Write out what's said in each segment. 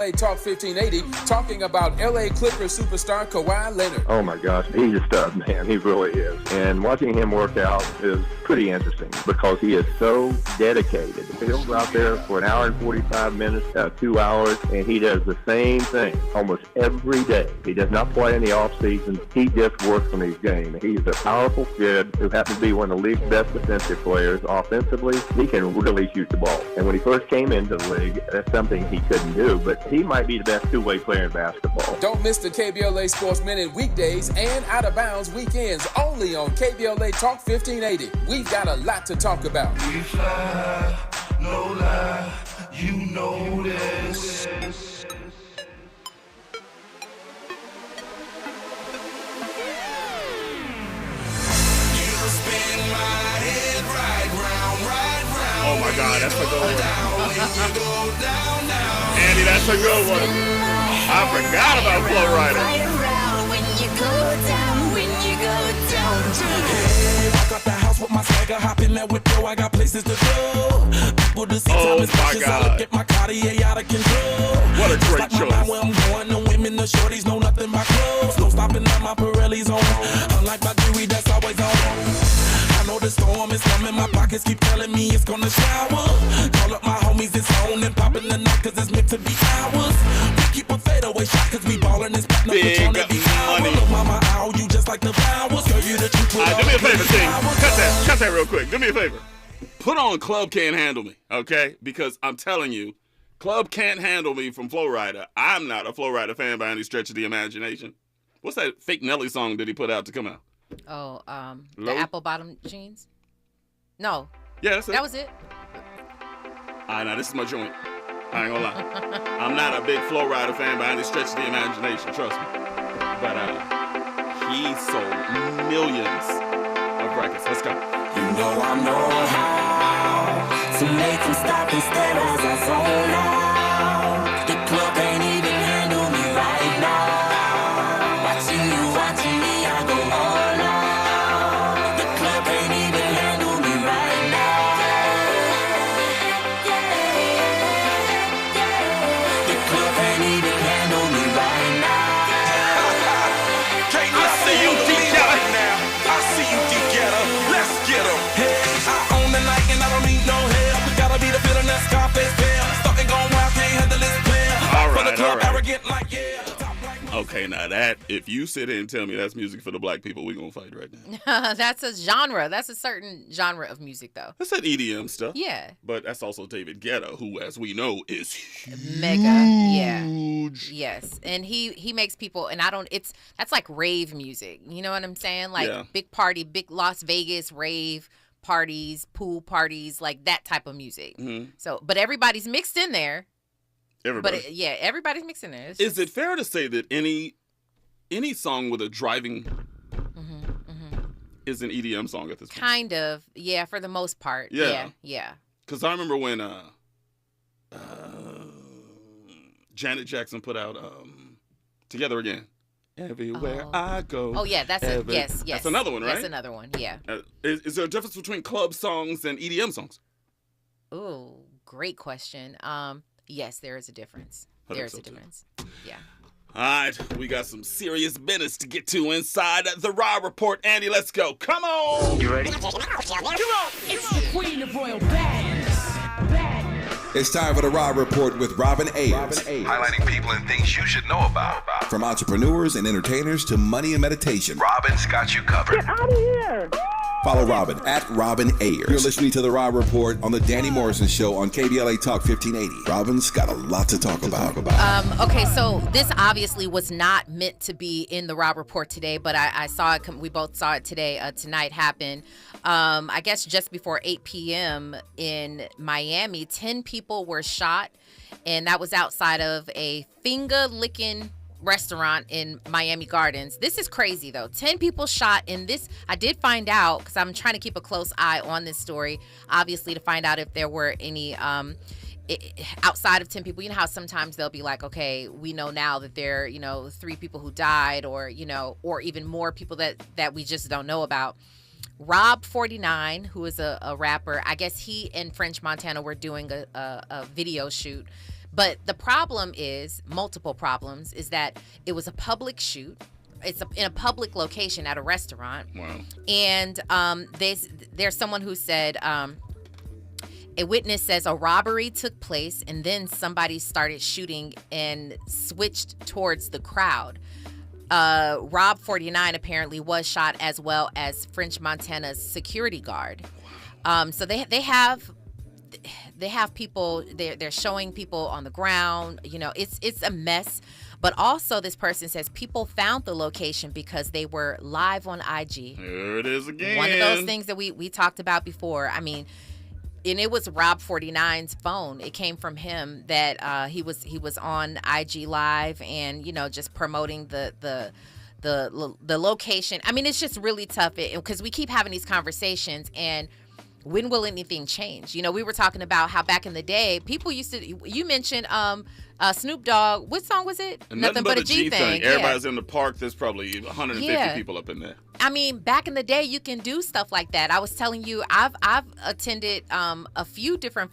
KBLA Talk 1580, talking about LA Clippers superstar Kawhi Leonard. Oh my gosh, he's a stud, man. He really is. And watching him work out is pretty interesting because he is so dedicated. He'll go out there for an hour and 45 minutes, 2 hours, and he does the same thing almost every day. He does not play in the off season. He just works on his game. He's a powerful kid who happens to be one of the league's best defensive players. Offensively, he can really shoot the ball. And when he first came into the league, that's something he couldn't do, but he might be the best two-way player in basketball. Don't miss the KBLA Sports Minute weekdays and Out of Bounds weekends only on KBLA Talk 1580. We've got a lot to talk about. We fly, no lie, you know this. Oh my God, that's a good one. Andy, that's a good one. I forgot about Flow Rider. Walk out the house with my swagger, hop in that whip, yo, I got places to go. People to see time as much as I look at my Cartier out of control. What a great choice. Where I'm going, the women, the shorties know nothing but clothes. No stopping at my Pirelli's on. Unlike my jewelry, that's always on. I know the storm is coming, my pockets keep telling me it's gonna shower. Call up my homies, it's on and popping the night cause it's meant to be ours. We keep a fadeaway shot cause we ballin' this platinum big money. Look, mama, ow, you just like the flowers. Girl, you the truth. All right, do me a favor, King. Cut that real quick. Do me a favor. Put on Club Can't Handle Me, okay? Because I'm telling you, Club Can't Handle Me from Flow Rider. I'm not a Flow Rider fan by any stretch of the imagination. What's that fake Nelly song that he put out to come out? Oh, the apple bottom jeans? No. Yeah, that's it. That was it. All right, now this is my joint. I ain't gonna lie. I'm not a big Flow Rider fan by any stretch of the imagination, trust me. But he sold millions of records. Let's go. You know I know how to make them stop and stare as I zone out. The club ain't even handle me right now. Watching me, I go all out. The club ain't even handle me right now. The club ain't even handle me right now. I see you, D-Getter. I see you, D-Getter. Let's get 'em. Hey, I own the night and I don't need no help. We gotta be the feeling that Scarface feel. Starting going wild, can't handle this player. All For the right, club, all right. arrogant like yeah. Okay, now that, if you sit here and tell me that's music for the black people, we're going to fight right now. That's a genre. That's a certain genre of music, though. That's that EDM stuff. Yeah. But that's also David Guetta, who, as we know, is Mega. Yeah. huge. Yes. And he makes people, and that's like rave music. You know what I'm saying? Like big party, big Las Vegas rave parties, pool parties, like that type of music. Mm-hmm. So, but everybody's mixed in there. Everybody. But everybody's mixed in there. Is it fair to say that any song with a driving is an EDM song at this point? Kind of, yeah, for the most part. Yeah. Yeah. Because I remember when Janet Jackson put out Together Again. Everywhere I go. Oh, yeah, yes. That's another one, right? That's another one, yeah. Is there a difference between club songs and EDM songs? Ooh, great question. Yes, there is a difference. There is a difference. Yeah. All right, we got some serious business to get to inside the Raw Report. Andy, let's go. Come on. You ready? Come on. It's the queen of royal badness. It's time for the Raw Report with Robin Ayers. Highlighting people and things you should know about. From entrepreneurs and entertainers to money and meditation. Robin's got you covered. Get out of here! Follow Robin at Robin Ayers. You're listening to the Raw Report on the Danny Morrison Show on KBLA Talk 1580. Robin's got a lot to talk about. Okay, so this obviously was not meant to be in the Raw Report today, but I saw it. We both saw it today. Tonight happened. I guess just before 8 p.m. in Miami, 10 people were shot, and that was outside of a finger-licking restaurant in Miami Gardens. This is crazy, though. 10 people shot in this. I did find out, because I'm trying to keep a close eye on this story, obviously, to find out if there were any outside of 10 people. You know how sometimes they'll be like, okay, we know now that there are 3 people who died, or or even more people that we just don't know about. Rob 49, who is a rapper, I guess he and French Montana were doing a video shoot. But the problem is, multiple problems, is that it was a public shoot. It's in a public location at a restaurant. Wow. And there's someone who said, a witness says a robbery took place and then somebody started shooting and switched towards the crowd. Rob 49 apparently was shot, as well as French Montana's security guard. So they have people, they're showing people on the ground. You know, it's a mess. But also, this person says people found the location because they were live on IG. There it is again. One of those things that we talked about before. I mean, and it was Rob 49's phone. It came from him that he was on IG Live and, you know, just promoting the location. I mean, it's just really tough because we keep having these conversations, and when will anything change? You know, we were talking about how back in the day, people used to. You mentioned Snoop Dogg. What song was it? Nothing but a G thing. Everybody's Yeah. in the park. There's probably 150 Yeah. people up in there. I mean, back in the day, you can do stuff like that. I was telling you, I've attended a few different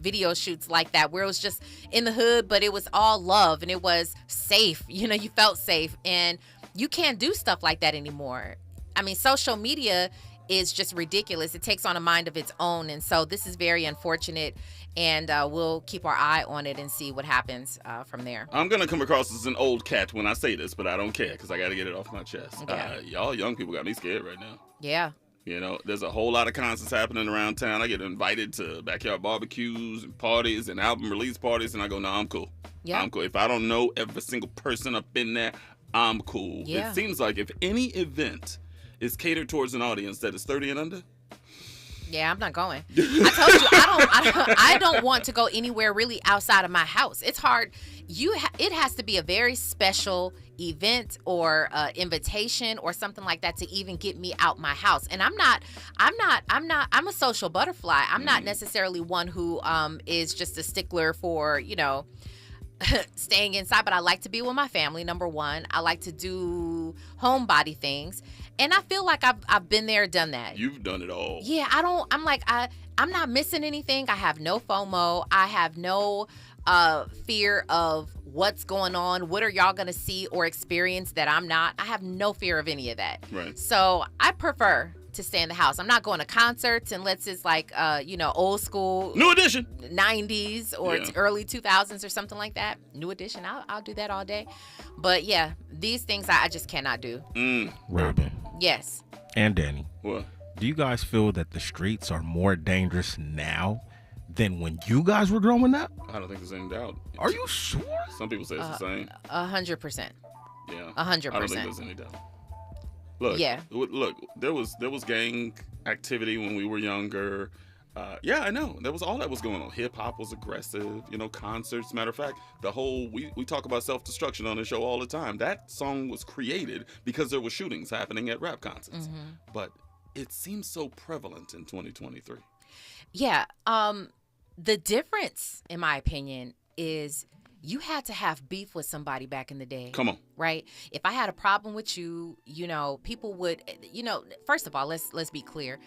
video shoots like that, where it was just in the hood, but it was all love and it was safe. You know, you felt safe, and you can't do stuff like that anymore. I mean, social media is just ridiculous. It takes on a mind of its own, and so this is very unfortunate. And we'll keep our eye on it and see what happens from there. I'm going to come across as an old cat when I say this, but I don't care because I got to get it off my chest. Yeah. Y'all young people got me scared right now. Yeah. You know, there's a whole lot of concerts happening around town. I get invited to backyard barbecues and parties and album release parties, and I go, no, I'm cool. Yeah. I'm cool. If I don't know every single person up in there, I'm cool. Yeah. It seems like if any event is catered towards an audience that is 30 and under, Yeah, I'm not going. I told you, I don't want to go anywhere really outside of my house. It's hard. It has to be a very special event or invitation or something like that to even get me out my house. And I'm a social butterfly. I'm not necessarily one who is just a stickler for, you know, staying inside, but I like to be with my family, number one. I like to do homebody things. And I feel like I've been there, done that. you've done it all. Yeah, I'm not missing anything. I have no FOMO. I have no fear of what's going on. What are y'all going to see or experience that I'm not? I have no fear of any of that. Right. So I prefer to stay in the house. I'm not going to concerts unless it's like, old school. New edition. 90s or Yeah. early 2000s or something like that. New edition. I'll do that all day. But yeah, these things I just cannot do. Robin Yes. and Danny, What? do you guys feel that the streets are more dangerous now than when you guys were growing up? I don't think there's any doubt. Are you sure? Some people say it's the same. 100%. Yeah. 100%. I don't think there's any doubt. Look. Yeah. Look. There was gang activity when we were younger. Yeah, I know. That was all that was going on. Hip hop was aggressive. You know, concerts. Matter of fact, we talk about self-destruction on the show all the time. That song was created because there were shootings happening at rap concerts. Mm-hmm. But it seems so prevalent in 2023. Yeah. The difference, in my opinion, is you had to have beef with somebody back in the day. Come on. Right? If I had a problem with you, you know, people would, you know, first of all, let's be clear.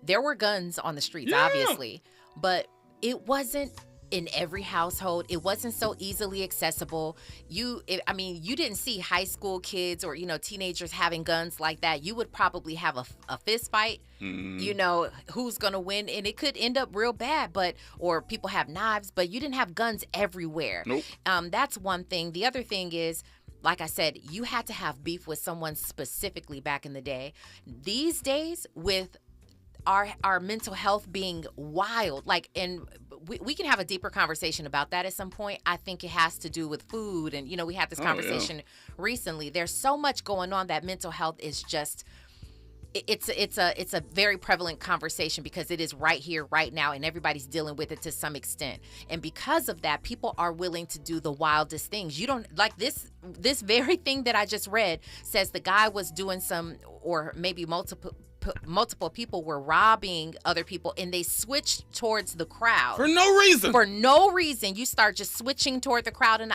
There were guns on the streets, Yeah. obviously, but it wasn't in every household. It wasn't so easily accessible. You didn't see high school kids or, you know, teenagers having guns like that. You would probably have a fist fight, you know, who's going to win. And it could end up real bad, or people have knives, but you didn't have guns everywhere. Nope. That's one thing. The other thing is, like I said, you had to have beef with someone specifically back in the day. These days, with our mental health being wild, and we can have a deeper conversation about that at some point. I think it has to do with food, and you know, we had this conversation recently. There's so much going on that mental health is just it's a very prevalent conversation because it is right here, right now, and everybody's dealing with it to some extent. And because of that, people are willing to do the wildest things. You don't like this very thing that I just read says the guy was doing or maybe multiple people were robbing other people, and they switched towards the crowd For no reason. For no reason. You start just switching toward the crowd. And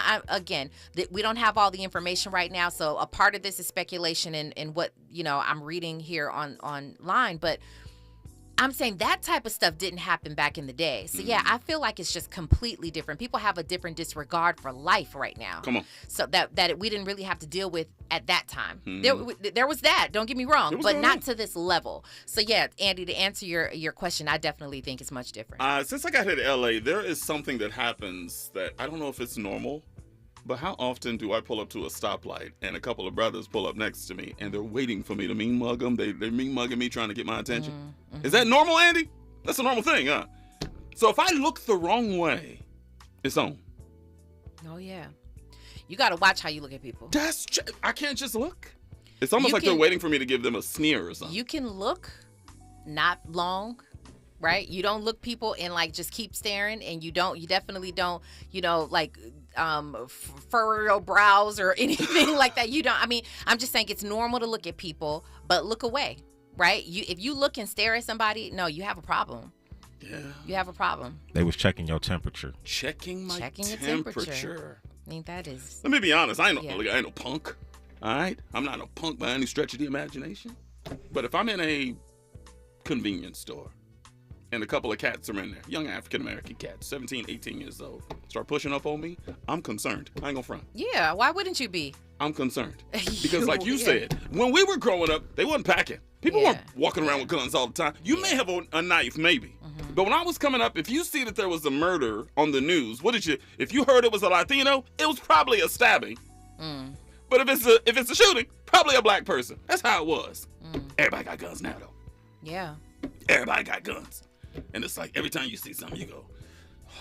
we don't have all the information right now, so a part of this is speculation and what, you know, I'm reading here online. But I'm saying that type of stuff didn't happen back in the day. So, yeah, I feel like it's just completely different. People have a different disregard for life right now. Come on. So that we didn't really have to deal with at that time. There was that, don't get me wrong, but not to this level. So, yeah, Andy, to answer your question, I definitely think it's much different. Since I got here to L.A., there is something that happens that I don't know if it's normal, but how often do I pull up to a stoplight and a couple of brothers pull up next to me and they're waiting for me to mean mug them? They're mean mugging me, trying to get my attention. Is that normal, Andy? That's a normal thing, huh? So if I look the wrong way, it's on. Oh, yeah. You got to watch how you look at people. I can't just look. It's almost like they're waiting for me to give them a sneer or something. You can look, not long, right? You don't look people and like just keep staring, and you definitely don't, like furrow your brows or anything like that. You don't. I mean, I'm just saying it's normal to look at people, but look away, right? If you look and stare at somebody, no, you have a problem. Yeah. You have a problem. They was checking your temperature. Checking my temperature. I think that is. Let me be honest. I ain't no punk. All right? I'm not no punk by any stretch of the imagination. But if I'm in a convenience store and a couple of cats are in there, young African-American cats, 17, 18 years old, start pushing up on me, I'm concerned. I ain't gonna front. Yeah, why wouldn't you be? I'm concerned. Because like you said, when we were growing up, they wasn't packing. People weren't walking around with guns all the time. You may have a knife, maybe. But when I was coming up, if you see that there was a murder on the news, if you heard it was a Latino, it was probably a stabbing. But if it's a shooting, probably a black person. That's how it was. Everybody got guns now, though. Yeah. Everybody got guns. And it's like every time you see something, you go,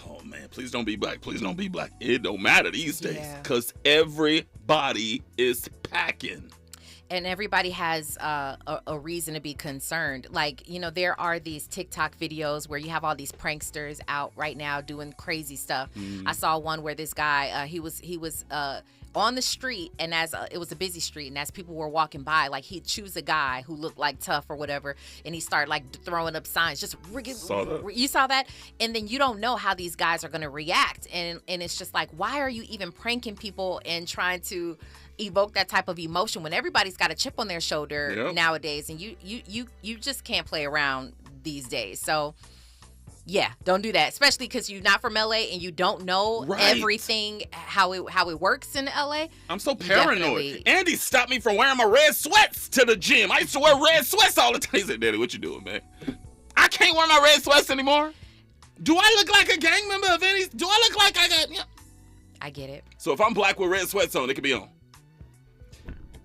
oh, man, please don't be black. Please don't be black. It don't matter these days because everybody is packing. And everybody has a reason to be concerned. Like, there are these TikTok videos where you have all these pranksters out right now doing crazy stuff. I saw one where this guy, he was on the street, and as it was a busy street, and as people were walking by, like he'd choose a guy who looked like tough or whatever, and he started like throwing up signs, just you saw that, and then you don't know how these guys are going to react, and it's just like, why are you even pranking people and trying to evoke that type of emotion when everybody's got a chip on their shoulder nowadays, and you just can't play around these days. So yeah, don't do that, especially because you're not from LA and you don't know everything how it works in LA. I'm so paranoid. Andy stopped me from wearing my red sweats to the gym. I used to wear red sweats all the time. He said, Daddy, what you doing, man? I can't wear my red sweats anymore. Do I look like a gang member of any? Do I look like I got? Yeah. I get it. So if I'm black with red sweats on, it could be on.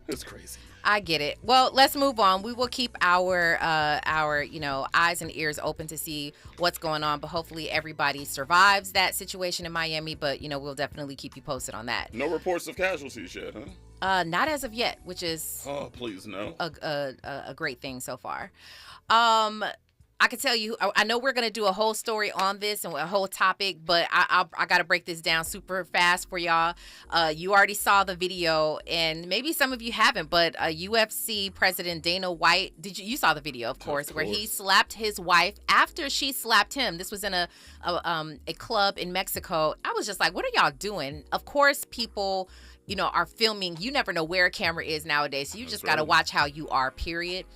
That's crazy. I get it. Well, let's move on. We will keep our eyes and ears open to see what's going on, but hopefully everybody survives that situation in Miami, but we'll definitely keep you posted on that. No reports of casualties yet, huh? Not as of yet, which is please no. A great thing so far. I can tell you, I know we're going to do a whole story on this and a whole topic, but I got to break this down super fast for y'all. You already saw the video, and maybe some of you haven't, but UFC President Dana White, you saw the video, of course, where he slapped his wife after she slapped him. This was in a club in Mexico. I was just like, what are y'all doing? Of course, people are filming. You never know where a camera is nowadays, so you just got to watch how you are, period.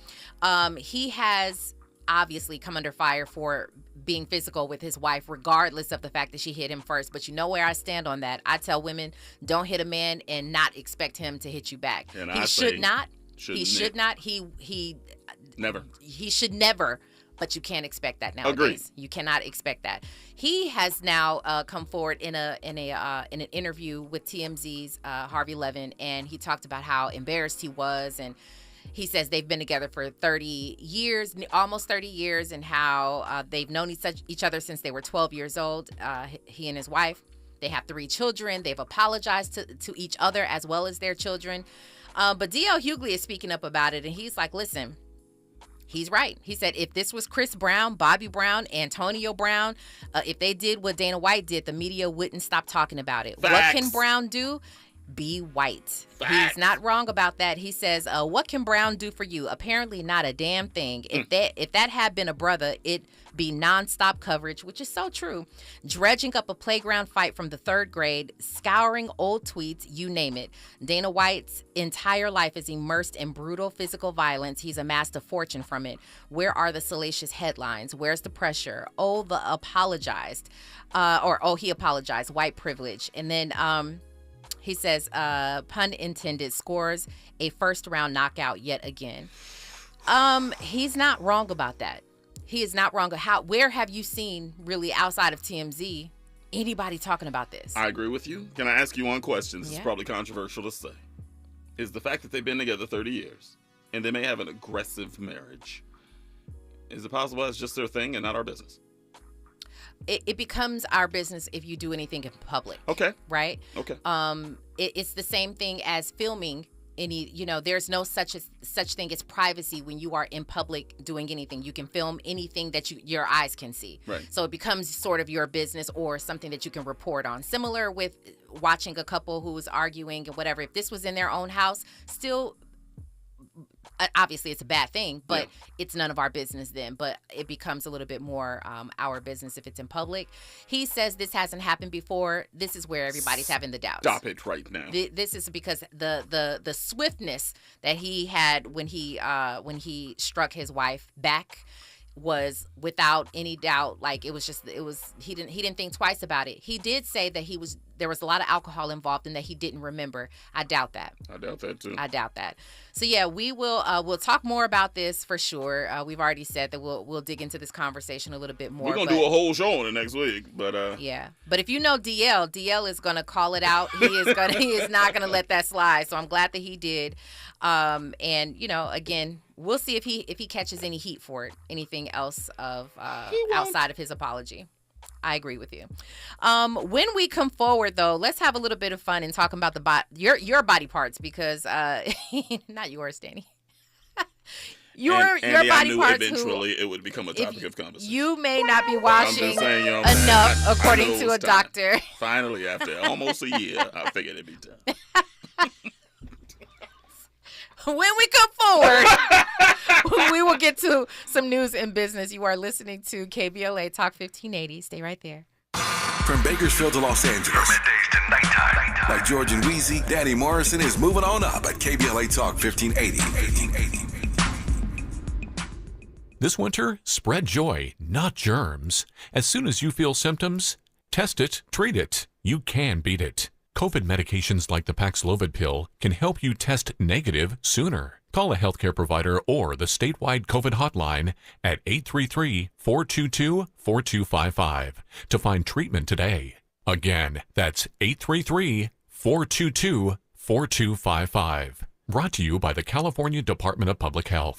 He has obviously come under fire for being physical with his wife, regardless of the fact that she hit him first. But you know where I stand on that. I tell women, don't hit a man and not expect him to hit you back. And he should not. He should not. He never. He should never. But you can't expect that nowadays. Agreed. You cannot expect that. He has now come forward in an interview with TMZ's Harvey Levin, and he talked about how embarrassed he was, and he says they've been together for 30 years, almost 30 years, and how they've known each other since they were 12 years old, he and his wife. They have 3 children. They've apologized to each other as well as their children. But D.L. Hughley is speaking up about it, and he's like, listen, he's right. He said if this was Chris Brown, Bobby Brown, Antonio Brown, if they did what Dana White did, the media wouldn't stop talking about it. Facts. What can Brown do? be white. Facts. He's not wrong about that. He says, what can Brown do for you? Apparently not a damn thing. If that had been a brother, it'd be nonstop coverage, which is so true. Dredging up a playground fight from the 3rd grade, scouring old tweets, you name it. Dana White's entire life is immersed in brutal physical violence. He's amassed a fortune from it. Where are the salacious headlines? Where's the pressure? Oh, the apologized. He apologized. White privilege. And then he says, pun intended, scores a first-round knockout yet again. He's not wrong about that. He is not wrong. Where have you seen, really, outside of TMZ, anybody talking about this? I agree with you. Can I ask you one question? This is probably controversial to say. Is the fact that they've been together 30 years and they may have an aggressive marriage, is it possible that's just their thing and not our business? It becomes our business if you do anything in public. Okay. Right? Okay. It's the same thing as filming there's no such thing as privacy when you are in public doing anything. You can film anything that your eyes can see. Right. So it becomes sort of your business or something that you can report on. Similar with watching a couple who was arguing and whatever. If this was in their own house, still, obviously it's a bad thing, but it's none of our business then. But it becomes a little bit more our business if it's in public. He says this hasn't happened before. This is where everybody's having the doubts. Stop it right now. This is because the swiftness that he had when he struck his wife back was without any doubt. Like he didn't think twice about it. He did say that there was a lot of alcohol involved and that he didn't remember. I doubt that. I doubt that too. I doubt that. So yeah, we'll talk more about this for sure. We've already said that we'll dig into this conversation a little bit more. We're gonna do a whole show on it next week, but yeah. But if you know DL is gonna call it out. He is not gonna let that slide. So I'm glad that he did. And again, we'll see if he catches any heat for it. Anything else of outside of his apology. I agree with you. When we come forward, though, let's have a little bit of fun and talk about your body parts because not yours, Danny. your Andy, body I knew parts. Eventually, it would become a topic of conversation. You may not be washing saying, enough, according to a doctor. Finally, after almost a year, I figured it'd be time. When we come forward, we will get to some news and business. You are listening to KBLA Talk 1580. Stay right there. From Bakersfield to Los Angeles. Middays to nighttime. Like George and Wheezy, Danny Morrison is moving on up at KBLA Talk 1580. This winter, spread joy, not germs. As soon as you feel symptoms, test it, treat it. You can beat it. COVID medications like the Paxlovid pill can help you test negative sooner. Call a healthcare provider or the statewide COVID hotline at 833-422-4255 to find treatment today. Again, that's 833-422-4255. Brought to you by the California Department of Public Health.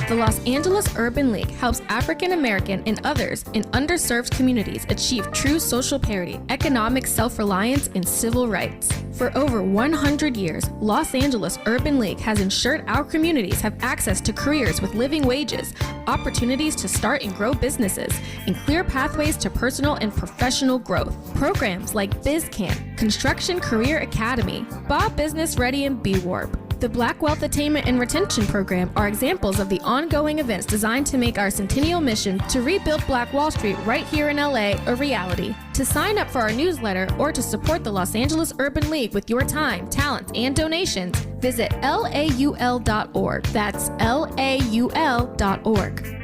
The Los Angeles Urban League helps African American and others in underserved communities achieve true social parity, economic self-reliance, and civil rights. For over 100 years, Los Angeles Urban League has ensured our communities have access to careers with living wages, opportunities to start and grow businesses, and clear pathways to personal and professional growth. Programs like BizCamp, Construction Career Academy, Bob Business Ready, and B-Warp. The Black Wealth Attainment and Retention Program are examples of the ongoing events designed to make our centennial mission to rebuild Black Wall Street right here in LA a reality. To sign up for our newsletter or to support the Los Angeles Urban League with your time, talent, and donations, visit laul.org. That's laul.org.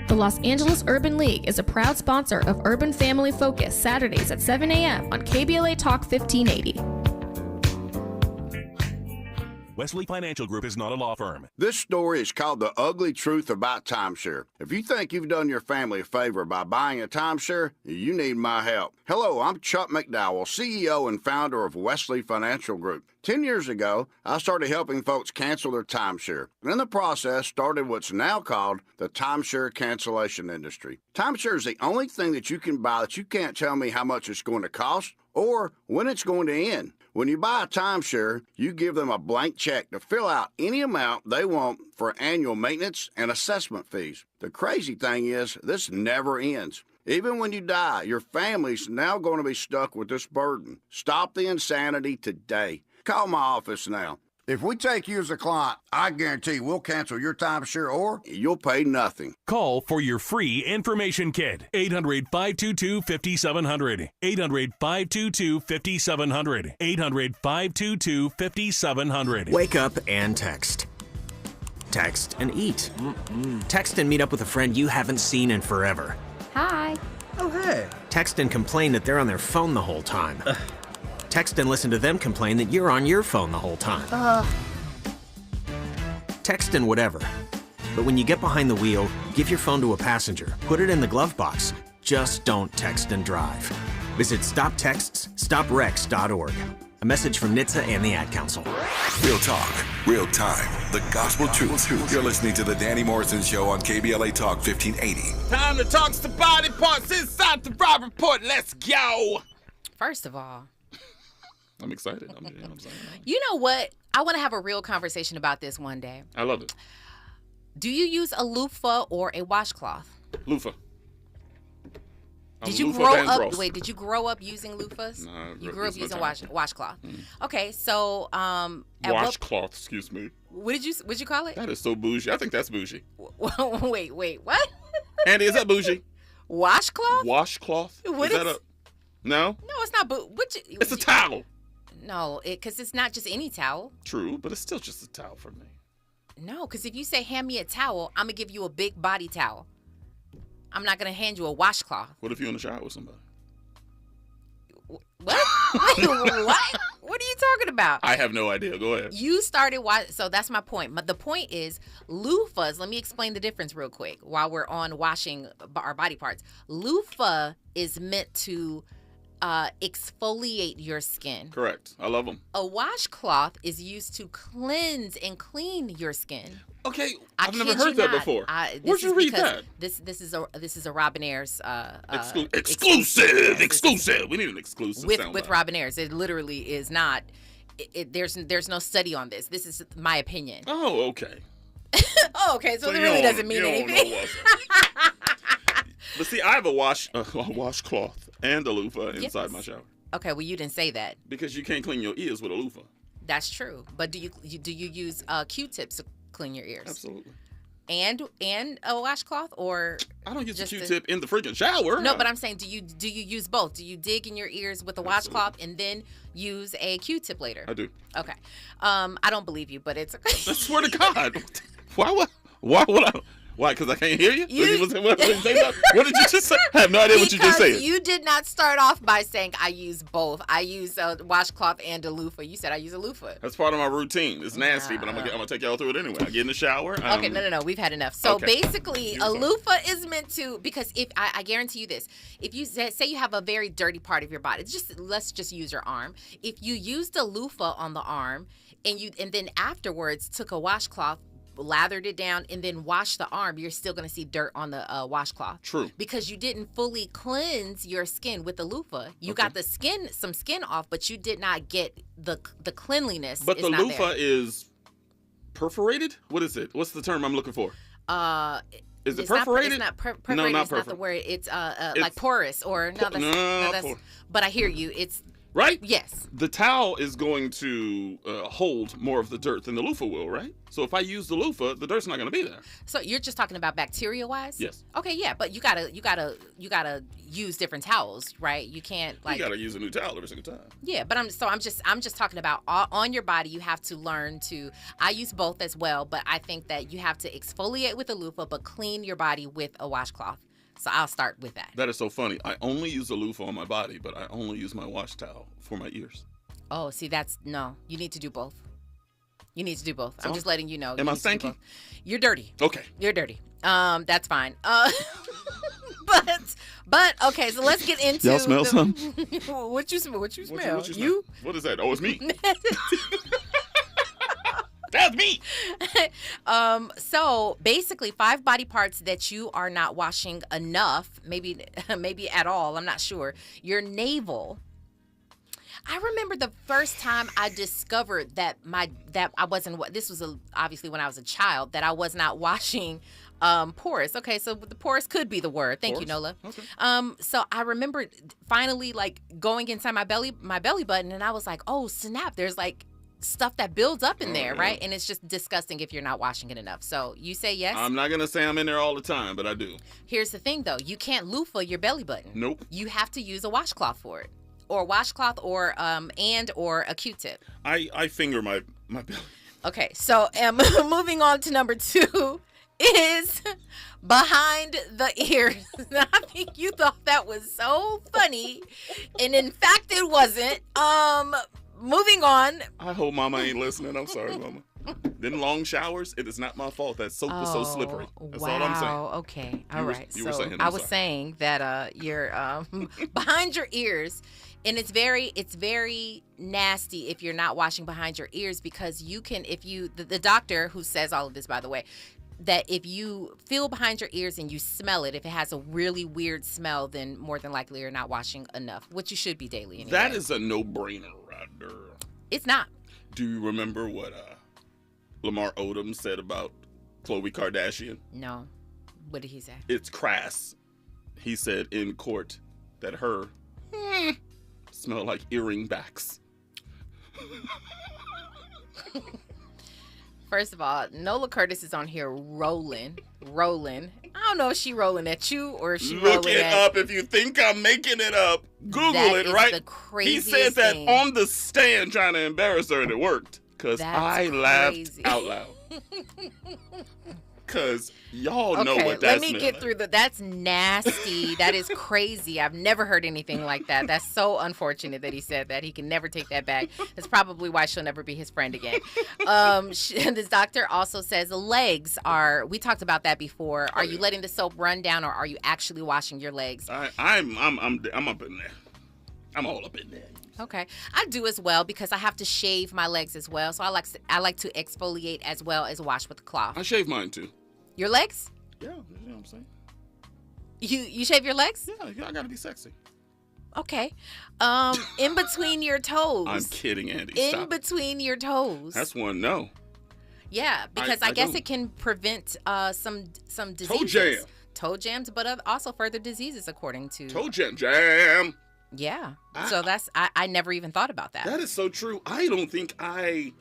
The Los Angeles Urban League is a proud sponsor of Urban Family Focus Saturdays at 7 a.m. on KBLA Talk 1580. Wesley Financial Group is not a law firm. This story is called The Ugly Truth About Timeshare. If you think you've done your family a favor by buying a timeshare, you need my help. Hello, I'm Chuck McDowell, CEO and founder of Wesley Financial Group. 10 years ago, I started helping folks cancel their timeshare. And in the process, started what's now called the timeshare cancellation industry. Timeshare is the only thing that you can buy that you can't tell me how much it's going to cost or when it's going to end. When you buy a timeshare, you give them a blank check to fill out any amount they want for annual maintenance and assessment fees. The crazy thing is, this never ends. Even when you die, your family's now going to be stuck with this burden. Stop the insanity today. Call my office now. If we take you as a client, I guarantee we'll cancel your timeshare or you'll pay nothing. Call for your free information kit. 800-522-5700. 800-522-5700. 800-522-5700. Wake up and text. Text and eat. Text and meet up with a friend you haven't seen in forever. Hi. Oh, hey. Text and complain that they're on their phone the whole time. Text and listen to them complain that you're on your phone the whole time. Text and whatever. But when you get behind the wheel, give your phone to a passenger. Put it in the glove box. Just don't text and drive. Visit StopTextsStopWrecks.org. A message from NHTSA and the Ad Council. Real talk, real time, the gospel truth. You're listening to the Danny Morrison Show on KBLA Talk 1580. Time to talk to body parts inside the Rob Report. Let's go. First of all, I'm excited. you know what? I want to have a real conversation about this one day. I love it. Do you use a loofah or a washcloth? Loofah. Did you grow up? Wait, did you grow up using loofahs? No, you grew up using washcloth. Mm. Okay, so washcloth. Excuse me. What'd you call it? That is so bougie. I think that's bougie. Wait, what? Andy, is that bougie? Washcloth? Washcloth? What is that a? No. No, it's not. It's a towel. No, because it's not just any towel. True, but it's still just a towel for me. No, because if you say hand me a towel, I'm gonna give you a big body towel. I'm not gonna hand you a washcloth. What if you're in the shower with somebody? What? What? What are you talking about? I have no idea. Go ahead. You started so that's my point. But the point is loofahs. Let me explain the difference real quick while we're on washing our body parts. Loofah is meant to exfoliate your skin. Correct. I love them. A washcloth is used to cleanse and clean your skin. Okay, I've never heard that before. Where'd you read that? This is a Robin Ayers exclusive. We need an exclusive with Robin Ayers. It literally is not. There's no study on this. This is my opinion. Oh, okay. Okay. So it really doesn't mean anything. But see, I have a washcloth and a loofah inside my shower. Okay, well, you didn't say that. Because you can't clean your ears with a loofah. That's true. But do you use Q-tips to clean your ears? Absolutely. And a washcloth, or I don't use a Q-tip in the freaking shower. No, but I'm saying, do you use both? Do you dig in your ears with a washcloth and then use a Q-tip later? I do. Okay. I don't believe you, but it's okay. I swear to God. Why would I? Why? Because I can't hear you? What did you just say? I have no idea what you just said. Because you did not start off by saying I use both. I use a washcloth and a loofah. You said I use a loofah. That's part of my routine. It's nasty, but I'm gonna take y'all through it anyway. I get in the shower. Okay, no. We've had enough. So basically, a loofah is meant to, because if I guarantee you this, if you say you have a very dirty part of your body, let's just use your arm. If you used a loofah on the arm and then afterwards took a washcloth, lathered it down, and then washed the arm, you're still going to see dirt on the washcloth. True. Because you didn't fully cleanse your skin with the loofah. You got some skin off, but you did not get the cleanliness. But the loofah is perforated? What is it? What's the term I'm looking for? Is it perforated? It's not perforated. No, not it's not the word. It's like porous or that's but I hear you. It's right? Yes. The towel is going to hold more of the dirt than the loofah will, right? So if I use the loofah, the dirt's not going to be there. So you're just talking about bacteria-wise? Yes. Okay, yeah, but you gotta use different towels, right? You can't you gotta use a new towel every single time. Yeah, but I'm just talking about on your body. You have to learn to. I use both as well, but I think that you have to exfoliate with a loofah, but clean your body with a washcloth. So I'll start with that. That is so funny. I only use a loofah on my body, but I only use my wash towel for my ears. Oh, see, no. You need to do both. You need to do both. So I'm just letting you know. Am I stinky? You're dirty. Okay. You're dirty. That's fine. But okay. So let's get into. Y'all smell something? What you smell? What you smell? What is that? Oh, it's me. That's me. So basically 5 body parts that you are not washing enough, maybe at all, I'm not sure. Your navel. I remember the first time I discovered that I wasn't. This was obviously when I was a child, that I was not washing porous. Okay, so the porous could be the word. Thank you, Nola. Okay. So I remember finally like going inside my belly button, and I was like, oh snap! There's like stuff that builds up in there, right? And it's just disgusting if you're not washing it enough. So you say yes? I'm not going to say I'm in there all the time, but I do. Here's the thing, though. You can't loofah your belly button. Nope. You have to use a washcloth for it. Or a washcloth or a Q-tip. I finger my belly. Okay, so moving on to number 2 is behind the ears. I think you thought that was so funny, and in fact it wasn't. Moving on. I hope Mama ain't listening. I'm sorry, Mama. Then long showers, it is not my fault. That soap is so slippery. That's all I'm saying. Okay. All right. You were saying. I was saying that you're behind your ears, and it's very nasty if you're not washing behind your ears, because you can, the doctor who says all of this, by the way, that if you feel behind your ears and you smell it, if it has a really weird smell, then more than likely you're not washing enough, which you should be daily anyway. That is a no-brainer, right there. It's not. Do you remember what Lamar Odom said about Khloe Kardashian? No. What did he say? It's crass. He said in court that her smell like earring backs. First of all, Nola Curtis is on here rolling. I don't know if she rolling at you or if she rolling at... Look it up if you think I'm making it up. Google it, right? The craziest he said that thing. On the stand trying to embarrass her, and it worked. Because I laughed out loud. Because y'all know what that let me get through that's nasty. That is crazy. I've never heard anything like that. That's so unfortunate that he said that. He can never take that back. That's probably why she'll never be his friend again. This doctor also says legs we talked about that before. Are you letting the soap run down, or are you actually washing your legs? I'm up in there. I'm all up in there. Okay. I do as well, because I have to shave my legs as well. So I like to exfoliate as well as wash with a cloth. I shave mine too. Your legs? Yeah, you know what I'm saying. You shave your legs? Yeah, I gotta be sexy. Okay. In between your toes. I'm kidding, Andy. In between your toes. That's one no. Yeah, because I guess it can prevent some diseases. Toe jam. Toe jams, but also further diseases, according to... Toe jam. Yeah. So I never even thought about that. That is so true. I don't think I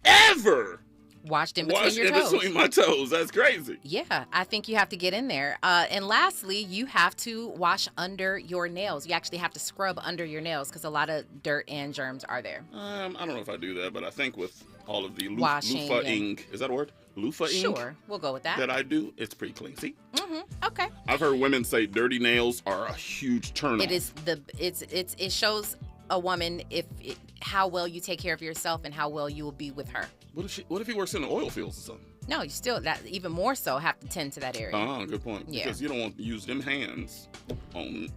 ever... Washed in between your toes. Between my toes. That's crazy. Yeah, I think you have to get in there. And lastly, you have to wash under your nails. You actually have to scrub under your nails, because a lot of dirt and germs are there. I don't know if I do that, but I think with all of the loofah-ing, is that a word? Loofah-ing? Sure, we'll go with that. That I do, it's pretty clean. See? Mm-hmm. Okay. I've heard women say dirty nails are a huge turn-on. It shows a woman how well you take care of yourself and how well you will be with her. What if he works in the oil fields or something? No, you still even more so have to tend to that area. Oh, good point. Yeah. Because you don't want to use them hands on...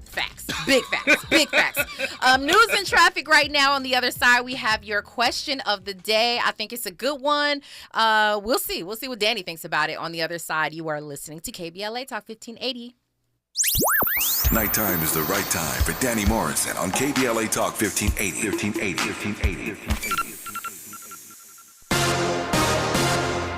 Facts. Big facts. Big facts. News and traffic right now. On the other side, we have your question of the day. I think it's a good one. We'll see. We'll see what Danny thinks about it. On the other side, you are listening to KBLA Talk 1580. Nighttime is the right time for Danny Morrison on KBLA Talk 1580.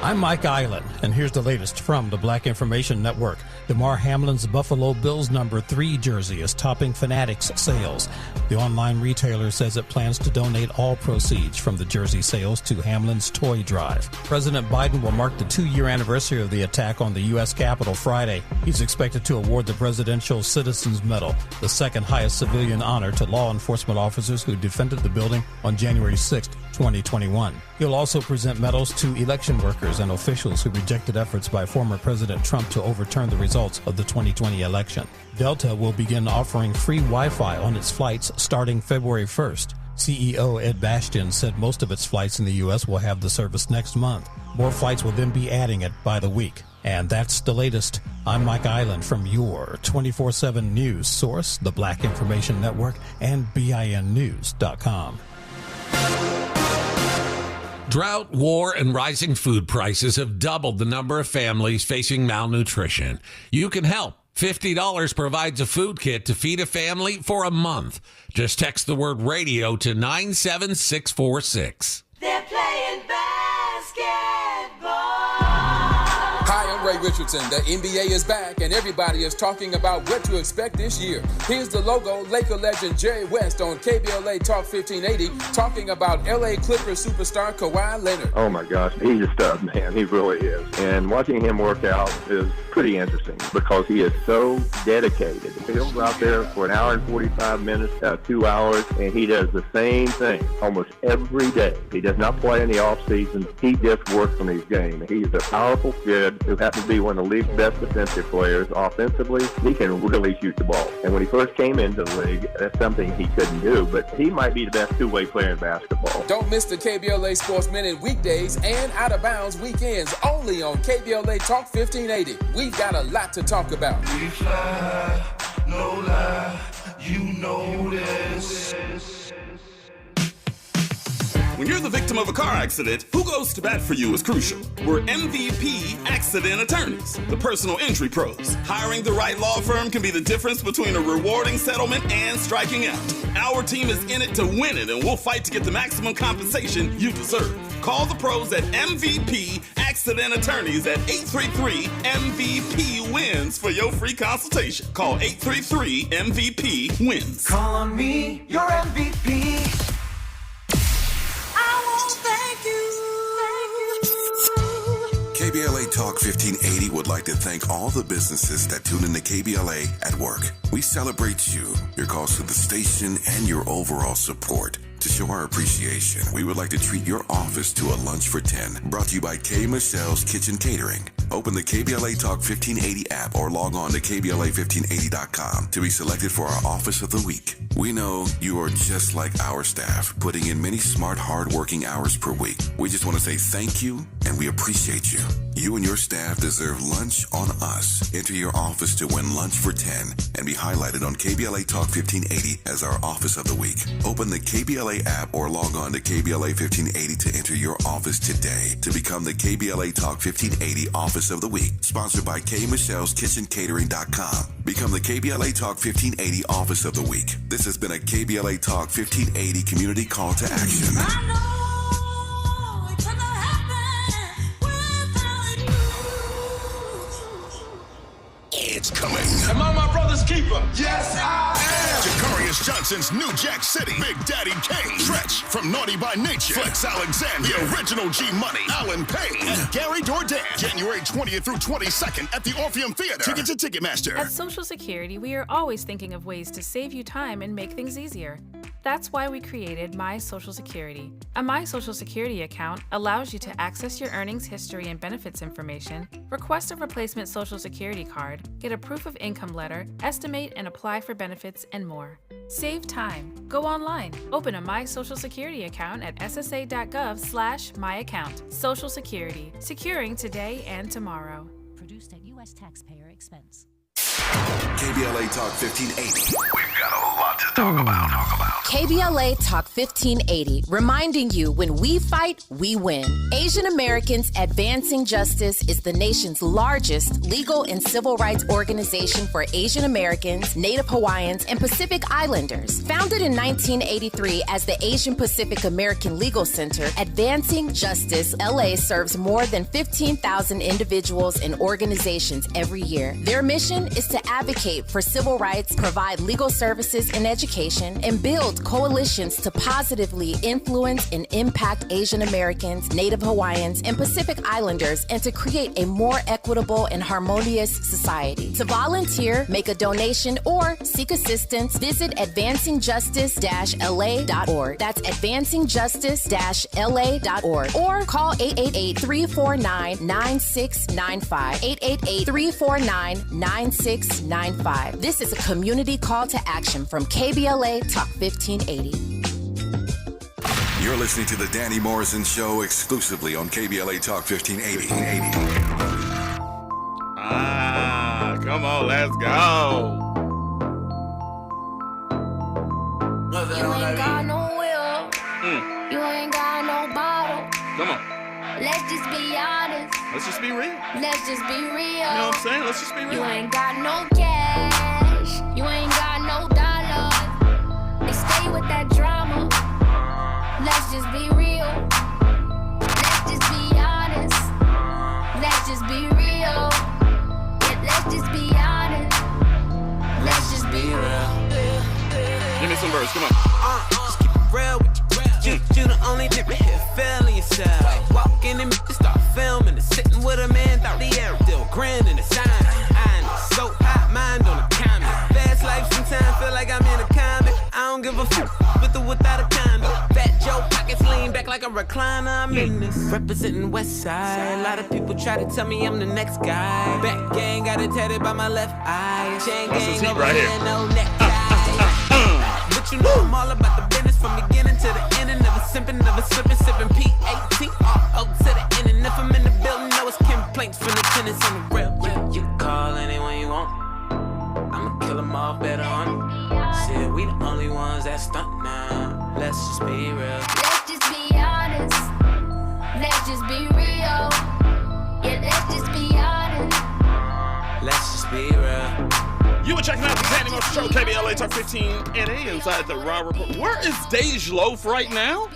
I'm Mike Island, and here's the latest from the Black Information Network. DeMar Hamlin's Buffalo Bills number 3 jersey is topping Fanatics sales. The online retailer says it plans to donate all proceeds from the jersey sales to Hamlin's Toy Drive. President Biden will mark the 2-year anniversary of the attack on the U.S. Capitol Friday. He's expected to award the Presidential Citizens Medal, the second highest civilian honor, to law enforcement officers who defended the building on January 6, 2021. He'll also present medals to election workers and officials who rejected efforts by former President Trump to overturn the results of the 2020 election. Delta will begin offering free Wi-Fi on its flights starting February 1st. CEO Ed Bastian said most of its flights in the U.S. will have the service next month. More flights will then be adding it by the week. And that's the latest. I'm Mike Island from your 24/7 news source, the Black Information Network, and BINnews.com. Drought, war, and rising food prices have doubled the number of families facing malnutrition. You can help. $50 provides a food kit to feed a family for a month. Just text the word radio to 97646. They're playing basketball. Hi, I'm Ray Richardson. The NBA is back, and everybody is talking about what to expect this year. Here's the logo, Laker legend Jerry West on KBLA Talk 1580, talking about LA Clippers superstar Kawhi Leonard. Oh my gosh, he's a stud, man. He really is. And watching him work out is pretty interesting because he is so dedicated. He'll go out there for an hour and 45 minutes, 2 hours, and he does the same thing almost every day. He does not play in the off season. He just works on his game. He's a powerful kid who happens to be one of the league's best defensive players. Offensively, he can really shoot the ball. And when he first came into the league, that's something he couldn't do, but he might be the best two-way player in basketball. Don't miss the KBLA Sports Minute weekdays and Out of Bounds weekends only on KBLA Talk 1580. We've got a lot to talk about. We fly, no lie, you know this. When you're the victim of a car accident, who goes to bat for you is crucial. We're MVP accident attorneys, the personal injury pros. Hiring the right law firm can be the difference between a rewarding settlement and striking out. Our team is in it to win it, and we'll fight to get the maximum compensation you deserve. Call the pros at MVP Accident Attorneys at 833-MVP-WINS for your free consultation. Call 833-MVP-WINS. Call on me, your MVP. KBLA Talk 1580 would like to thank all the businesses that tune into KBLA at work. We celebrate you, your calls to the station, and your overall support. To show our appreciation, we would like to treat your office to a lunch for 10, brought to you by K. Michelle's Kitchen Catering. Open the KBLA Talk 1580 app or log on to KBLA1580.com to be selected for our Office of the Week. We know you are just like our staff, putting in many smart, hard-working hours per week. We just want to say thank you, and we appreciate you. You and your staff deserve lunch on us. Enter your office to win lunch for 10 and be highlighted on KBLA Talk 1580 as our Office of the Week. Open the KBLA app or log on to KBLA 1580 to enter your office today to become the KBLA Talk 1580 Office of the Week. Sponsored by K. Michelle's Kitchen Catering.com. Become the KBLA Talk 1580 Office of the Week. This has been a KBLA Talk 1580 community call to action. It's coming. Am I my brother's keeper? Yes, I am. Jacarius Johnson's New Jack City. Big Daddy Kane. Stretch from Naughty by Nature. Flex Alexander. The original G Money. Alan Payne. And Gary Dourdan. January 20th through 22nd at the Orpheum Theater. Tickets at Ticketmaster. At Social Security, we are always thinking of ways to save you time and make things easier. That's why we created My Social Security. A My Social Security account allows you to access your earnings history and benefits information, request a replacement Social Security card, get a proof of income letter, estimate and apply for benefits, and more. Save time. Go online. Open a My Social Security account at ssa.gov/myaccount. Social Security. Securing today and tomorrow. Produced at U.S. taxpayer expense. KBLA Talk 1580. We've got a lot to talk about. KBLA Talk 1580, reminding you when we fight, we win. Asian Americans Advancing Justice is the nation's largest legal and civil rights organization for Asian Americans, Native Hawaiians, and Pacific Islanders. Founded in 1983 as the Asian Pacific American Legal Center, Advancing Justice LA serves more than 15,000 individuals and organizations every year. Their mission is to advocate for civil rights, provide legal services and education, and build coalitions to positively influence and impact Asian Americans, Native Hawaiians, and Pacific Islanders, and to create a more equitable and harmonious society. To volunteer, make a donation, or seek assistance, visit advancingjustice-la.org. That's advancingjustice-la.org. Or call 888-349-9695. 888-349-9695. This is a community call to action from KBLA Talk 1580. You're listening to the Danny Morrison Show exclusively on KBLA Talk 1580. Come on, let's go. You ain't got no will. You ain't got no bottle. Come on. Let's just be honest. Let's just be real. Let's just be real. You know what I'm saying? Let's just be real. You ain't got no gas. cash. You ain't got no dollar. They stay with that drama. Let's just be real. Let's just be honest. Let's just be real. Yeah, let's just be honest. Let's just be real. Give me some verse, come on. Just keep it real with you. You the only nigga here feeling yourself. Walk in and start filming and sitting with a man, thought the air still grinning the sign. I ain't so hot, mind on the comment. Fast life sometimes feel like I'm in a comic. I don't give a fuck with or without a condom. Fat Joe pockets lean back like a recliner. I'm in this representing West Side. A lot of people try to tell me I'm the next guy. Back gang got it tatted by my left eye. Chain gang over right here, no necktie. But you know I'm all about the business from beginning to the end. And never simping, never slipping, sipping P-A-T-R-O to the end. And if I'm in the building, know it's complaints from the tenants on the real. You can call anyone you want. I'ma kill them all better on it. Shit, we the only ones that stunt now. Let's just be real. Let's just be honest. Let's just be real. Yeah, let's just be honest. Let's just be real. You were checking out the Danny Morrison Show, KBLA Talk 15NA inside the Raw Report. Where is Dej Loaf right now?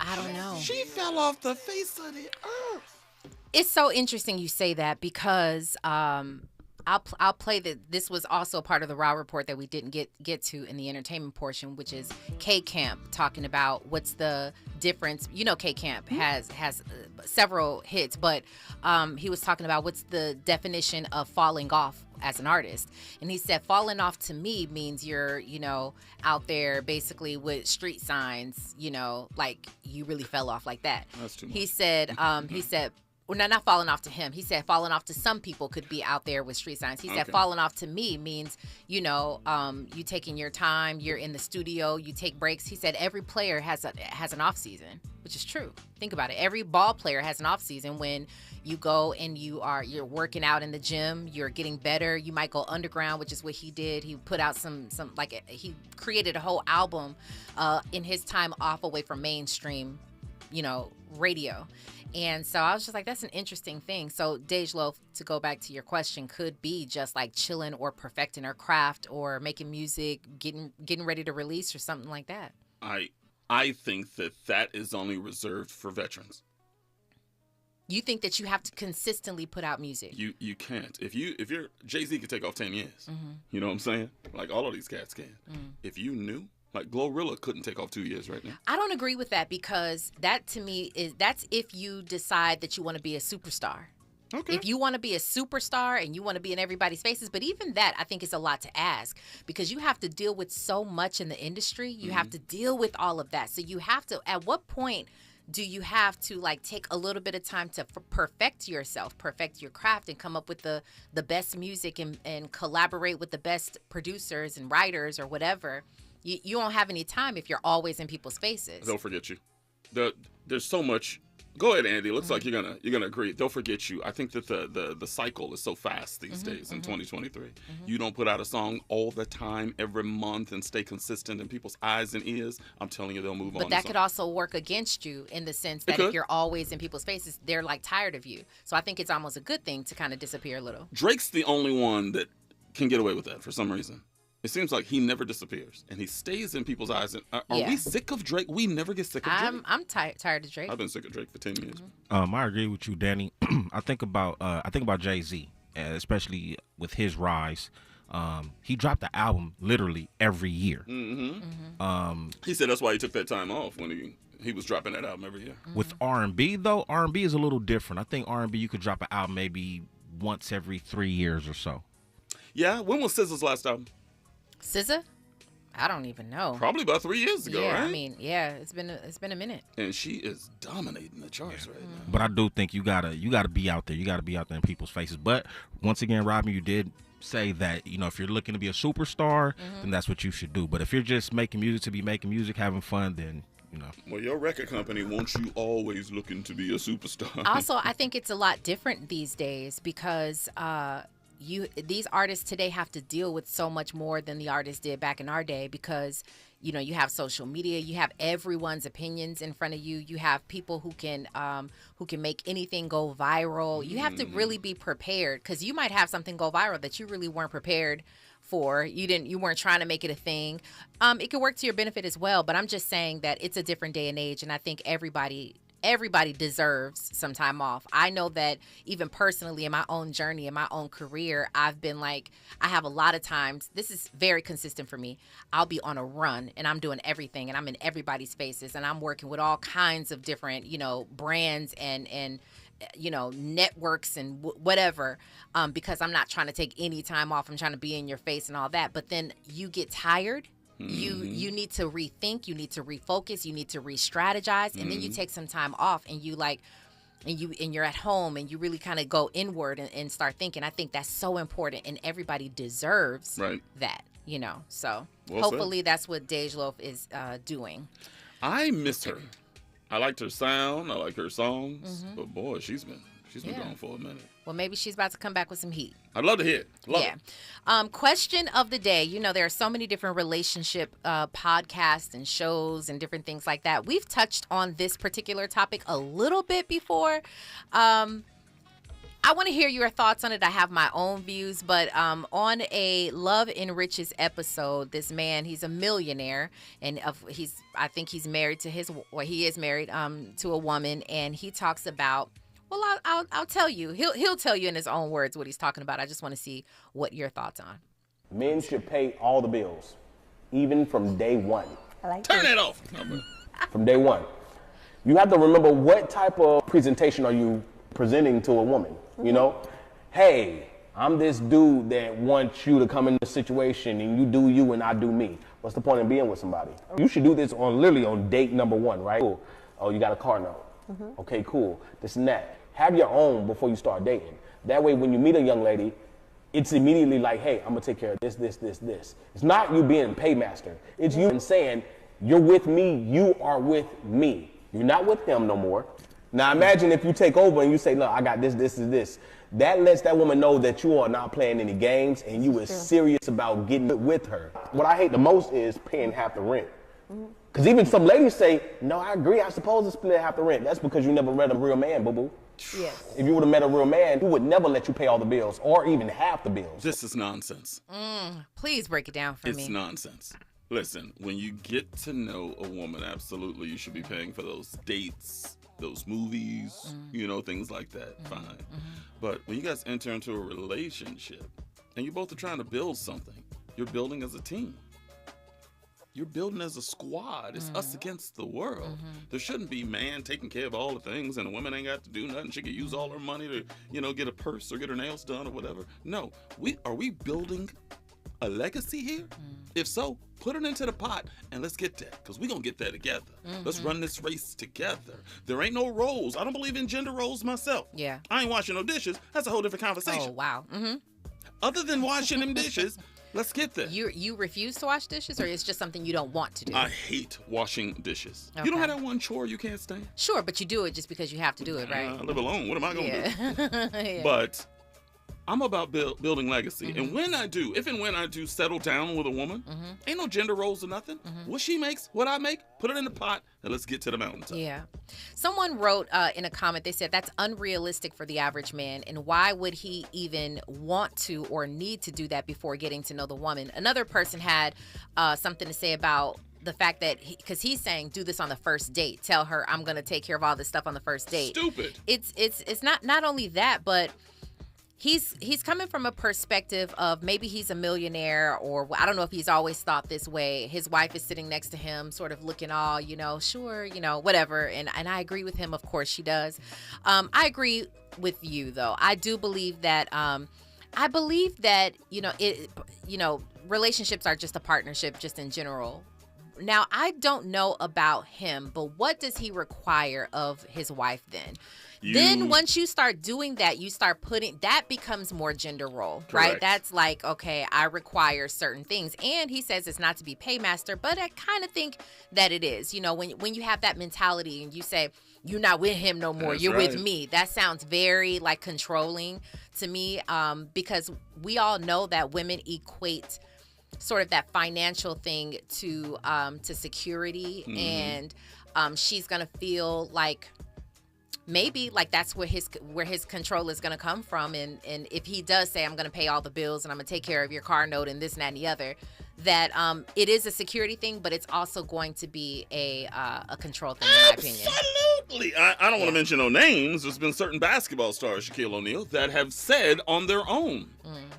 I don't know. She fell off the face of the earth. It's so interesting you say that because I'll play that. This was also part of the Raw Report that we didn't get to in the entertainment portion, which is K Camp talking about what's the difference. You know, K Camp has several hits, but he was talking about what's the definition of falling off as an artist. And he said falling off to me means you're, out there basically with street signs, like you really fell off like that. That's too much. He said, well, not falling off to him. He said falling off to some people could be out there with street signs. He said falling off to me means, you taking your time, you're in the studio, you take breaks. He said every player has an off season, which is true. Think about it. Every ball player has an off season when you go and you're working out in the gym, you're getting better. You might go underground, which is what he did. He put out he created a whole album in his time off away from mainstream, radio. And so I was just like, that's an interesting thing. So Dej Loaf, to go back to your question, could be just like chilling or perfecting her craft or making music, getting ready to release or something like that. I think that is only reserved for veterans. You think that you have to consistently put out music? You can't. If you're Jay-Z could take off 10 years. Mm-hmm. You know what I'm saying? Like all of these cats can. If you knew, like Glorilla couldn't take off 2 years right now. I don't agree with that because that to me that's if you decide that you want to be a superstar. Okay. If you want to be a superstar and you want to be in everybody's faces, but even that I think is a lot to ask because you have to deal with so much in the industry. You have to deal with all of that. So you have to, at what point do you have to like take a little bit of time to perfect yourself, perfect your craft and come up with the best music and collaborate with the best producers and writers or whatever? You don't have any time if you're always in people's faces. Don't forget you. There's so much. Go ahead, Andy. Looks like you're gonna agree. Don't forget you. I think that the cycle is so fast these days in 2023. You don't put out a song all the time, every month, and stay consistent in people's eyes and ears. I'm telling you, they'll move on. But that could also work against you in the sense that if you're always in people's faces, they're like tired of you. So I think it's almost a good thing to kind of disappear a little. Drake's the only one that can get away with that for some reason. It seems like he never disappears, and he stays in people's eyes. And are we sick of Drake? We never get sick of Drake. I'm tired of Drake. I've been sick of Drake for 10 years. I agree with you, Danny. I think about Jay-Z, especially with his rise. He dropped the album literally every year. He said that's why he took that time off when he was dropping that album every year. With R&B, though, R&B is a little different. I think R&B, you could drop an album maybe once every 3 years or so. Yeah? When was SZA's last album? SZA? I don't even know. Probably about 3 years ago, right? I mean, it's been a minute. And she is dominating the charts right now. But I do think you gotta be out there. You gotta be out there in people's faces. But once again, Robin, you did say that if you're looking to be a superstar, then that's what you should do. But if you're just making music to be making music, having fun, then Well, your record company wants you always looking to be a superstar. Also, I think it's a lot different these days because these artists today have to deal with so much more than the artists did back in our day, because you have social media, you have everyone's opinions in front of you, you have people who can make anything go viral. You have to really be prepared, because you might have something go viral that you really weren't prepared for. You weren't trying to make it a thing. It could work to your benefit as well, but I'm just saying that it's a different day and age, and I think everybody deserves some time off. I know that even personally in my own journey, in my own career, I've been like, I have a lot of times, this is very consistent for me, I'll be on a run and I'm doing everything and I'm in everybody's faces and I'm working with all kinds of different, brands and networks and whatever, because I'm not trying to take any time off. I'm trying to be in your face and all that. But then you get tired. You need to rethink, you need to refocus, you need to re-strategize, and then you take some time off and you're at home and you really kind of go inward and start thinking. I think that's so important, and everybody deserves that, So hopefully that's what Dej Loaf is doing. I miss her. I liked her sound. I like her songs. But boy, she's been gone for a minute. Well, maybe she's about to come back with some heat. I'd love to hear it. Love it. Question of the day. There are so many different relationship podcasts and shows and different things like that. We've touched on this particular topic a little bit before. I want to hear your thoughts on it. I have my own views, but on a Love Enriches episode, this man, he's a millionaire, and I think he's married to he is married to a woman, and he talks about. Well, I'll tell you. He'll tell you in his own words what he's talking about. I just want to see what your thoughts on. Men should pay all the bills, even from day one. Turn it off. From day one. You have to remember, what type of presentation are you presenting to a woman? Hey, I'm this dude that wants you to come in the situation and you do you and I do me. What's the point of being with somebody? You should do this literally on date number one, right? Cool. Oh, you got a car note. Okay, cool. This and that. Have your own before you start dating. That way, when you meet a young lady, it's immediately like, hey, I'm gonna take care of this. It's not you being paymaster. It's you saying, you're with me, you are with me. You're not with him no more. Now imagine if you take over and you say, no, I got this. That lets that woman know that you are not playing any games and you are serious about getting with her. What I hate the most is paying half the rent. Because even some ladies say, no, I agree, I'm supposed to split half the rent. That's because you never met a real man, boo-boo. Yes. If you would have met a real man, he would never let you pay all the bills or even half the bills. This is nonsense. Please break it down for me. It's nonsense. Listen, when you get to know a woman, absolutely, you should be paying for those dates, those movies, things like that. Fine. But when you guys enter into a relationship and you both are trying to build something, you're building as a team. You're building as a squad. It's us against the world. There shouldn't be man taking care of all the things and the woman ain't got to do nothing. She could use all her money to, get a purse or get her nails done or whatever. No. Are we building a legacy here? If so, put it into the pot and let's get that, because we're going to get there together. Let's run this race together. There ain't no roles. I don't believe in gender roles myself. Yeah. I ain't washing no dishes. That's a whole different conversation. Oh, wow. Other than washing them dishes, let's get there. You refuse to wash dishes, or it's just something you don't want to do? I hate washing dishes. Okay. You don't have that one chore you can't stand? Sure, but you do it just because you have to do it, right? I live alone. What am I going to do? Yeah. But I'm about building legacy. And when I do, if and when I do settle down with a woman, ain't no gender roles or nothing. What she makes, what I make, put it in the pot, and let's get to the mountaintop. Yeah. Someone wrote in a comment, they said, that's unrealistic for the average man, and why would he even want to or need to do that before getting to know the woman? Another person had something to say about the fact that, because he's saying, do this on the first date. Tell her I'm going to take care of all this stuff on the first date. Stupid. It's not only that, but He's coming from a perspective of maybe he's a millionaire, or I don't know if he's always thought this way. His wife is sitting next to him, sort of looking all, sure, whatever. And I agree with him. Of course she does. I agree with you, though. I do believe that, relationships are just a partnership, just in general. Now, I don't know about him, but what does he require of his wife then? Then once you start doing that, you start putting, that becomes more gender role, right? That's like, okay, I require certain things. And he says it's not to be paymaster, but I kind of think that it is. You know, when you have that mentality and you say, you're not with him no more, you're with me. That sounds very like controlling to me, because we all know that women equate sort of that financial thing to security, and she's gonna feel like maybe like that's where his control is going to come from, and if he does say, I'm going to pay all the bills and I'm going to take care of your car note and this and that and the other, that it is a security thing, but it's also going to be a control thing, in my opinion. Absolutely. I don't want to mention no names. There's been certain basketball stars, Shaquille O'Neal, that have said on their own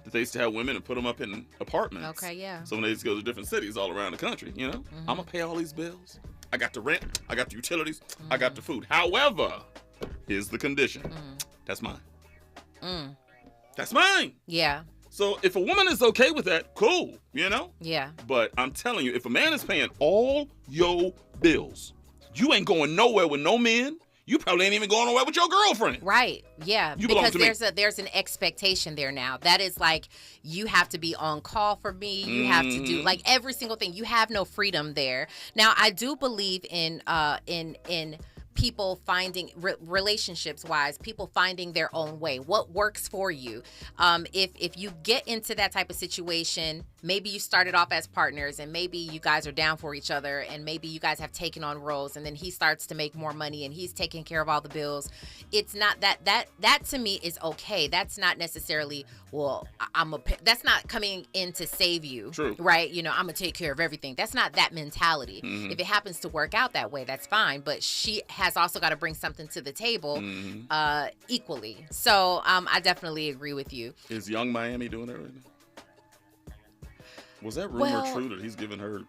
that they used to have women and put them up in apartments. Okay, yeah. So when they used to go to different cities all around the country, you know, I'm going to pay all these bills. I got the rent. I got the utilities. I got the food. However, here's the condition. That's mine. That's mine. Yeah. So if a woman is okay with that, cool, you know? Yeah. But I'm telling you, if a man is paying all your bills, you ain't going nowhere with no men. You probably ain't even going nowhere with your girlfriend. Right. Yeah. You belong to me. Because there's an expectation there now. That is like, you have to be on call for me. You have to do like every single thing. You have no freedom there. Now, I do believe in people finding relationships wise, people finding their own way, what works for you. If you get into that type of situation, maybe you started off as partners and maybe you guys are down for each other and maybe you guys have taken on roles, and then he starts to make more money and he's taking care of all the bills. It's not that to me is okay. That's not necessarily, well, that's not coming in to save you. True. Right? You know, I'm gonna take care of everything. That's not that mentality. If it happens to work out that way, that's fine, but she has also got to bring something to the table equally. So I definitely agree with you. Is Young Miami doing that right now? Was that rumor true that he's giving her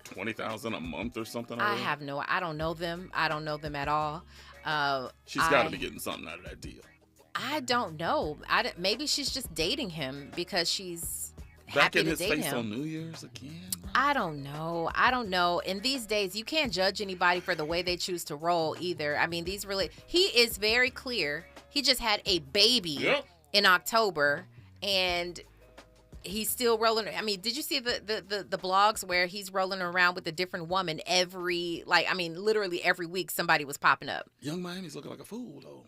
$20,000 a month or something? Already? I don't know them. I don't know them at all. She's got to be getting something out of that deal. I don't know. Maybe she's just dating him because she's back happy in to his date face him. on New Year's again. I don't know. And these days, you can't judge anybody for the way they choose to roll either. I mean, he is very clear. He just had a baby in October, and he's still rolling. I mean, did you see the blogs where he's rolling around with a different woman literally every week somebody was popping up. Young Miami's looking like a fool, though.